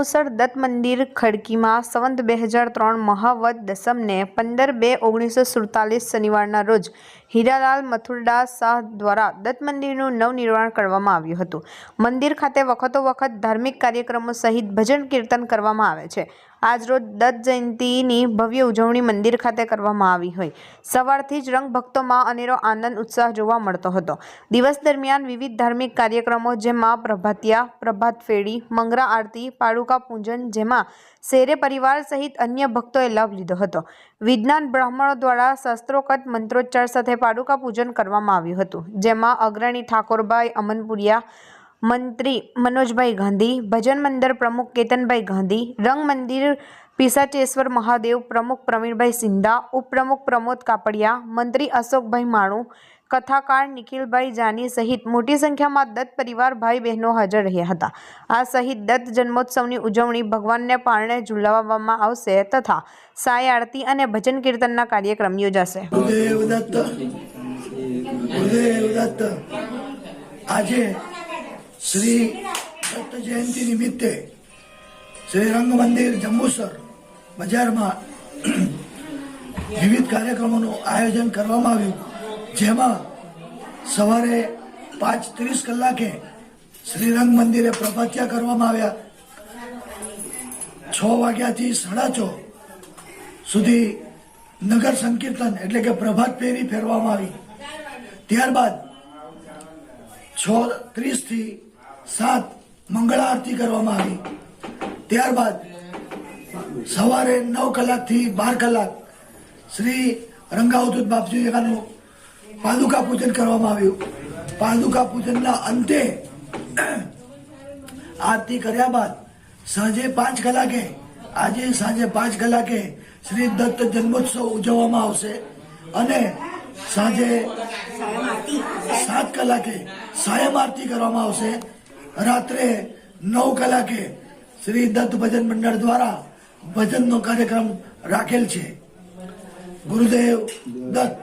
જંબુસર દત્ત મંદિર ખડકીમાં સંવત 2003 મહાવદ દસમને 15/2/1947 શનિવારના રોજ હીરાલાલ મથુરદાસ શાહ દ્વારા દત્ત મંદિરનું નવનિર્માણ કરવામાં આવ્યું હતું। મંદિર ખાતે વખતો વખત ધાર્મિક કાર્યક્રમો સહિત ભજન કીર્તન કરવામાં આવે છે। આજ રોજ દત્ત જયંતીની ભવ્ય ઉજવણી મંદિર ખાતે કરવામાં આવી હોય સવારથી જ રંગ ભક્તોમાં અનેરો આનંદ ઉત્સાહ જોવા મળતો હતો। દિવસ દરમિયાન વિવિધ ધાર્મિક કાર્યક્રમો જેમાં પ્રભાતિયા, પ્રભાત ફેરી, મંગળા આરતી, પાડુકા પૂજન જેમાં શેરે પરિવાર સહિત અન્ય ભક્તોએ લાભ લીધો હતો। વિજ્ઞાન બ્રાહ્મણો દ્વારા શાસ્ત્રોક્ત મંત્રોચ્ચાર સાથે પાડુકા પૂજન કરવામાં આવ્યું હતું, જેમાં અગ્રણી ઠાકોરભાઈ અમનપુરિયા, મંત્રી મનોજભાઈ ગાંધી, ભજન મંડળ પ્રમુખ કેતનભાઈ ગાંધી, રંગ મંદિર પિશાચેશ્વર મહાદેવ પ્રમુખ પ્રવીણભાઈ સિંધા, ઉપપ્રમુખ પ્રમોદ કાપડિયા, મંત્રી અશોકભાઈ માણુ, કથાકાર નિખિલભાઈ જાની સહિત મોટી સંખ્યામાં દત્ત પરિવાર ભાઈ બહેનો હાજર રહ્યા હતા। આ સહિત દત્ત જન્મોત્સવની ઉજવણી ભગવાનને પારણે ઝુલાવવામાં આવશે તથા સાય આરતી અને ભજન કીર્તનના કાર્યક્રમ યોજાશે। આજે શ્રી દત્ત જયંતિ નિમિત્તે શ્રી રંગ મંદિર જંબુસર બજારમાં વિવિધ કાર્યક્રમોનું આયોજન કરવામાં આવ્યું, જેમાં સવારે 5:30 કલાકે શ્રી રંગ મંદિરે પ્રભાતિયા કરવામાં આવ્યા। 6 વાગ્યાથી 6:30 સુધી નગર સંકીર્તન એટલે કે પ્રભાત ફેરી ફેરવામાં આવી। ત્યારબાદ 6:30 થી 7 મંગળા આરતી કરવામાં આવી। ત્યારબાદ સવારે 9 કલાકથી 12 કલાક શ્રી રંગાવધૂત બાપજી દેખાનું પાદુકા પૂજન કરવામાં આવ્યું। પાદુકા પૂજનના અંતે આરતી કર્યા બાદ સાંજે 5 કલાકે સાંજે 5 કલાકે શ્રી દત્ત જન્મોત્સવ ઉજવવામાં આવશે અને સાંજે 7 કલાકે સાયમ આરતી કરવામાં આવશે। રાત્રે 9 કલાકે શ્રી દત્ત ભજન મંડળ દ્વારા ભજનનો કાર્યક્રમ રાખેલ છે। ગુરુદેવ દત્ત।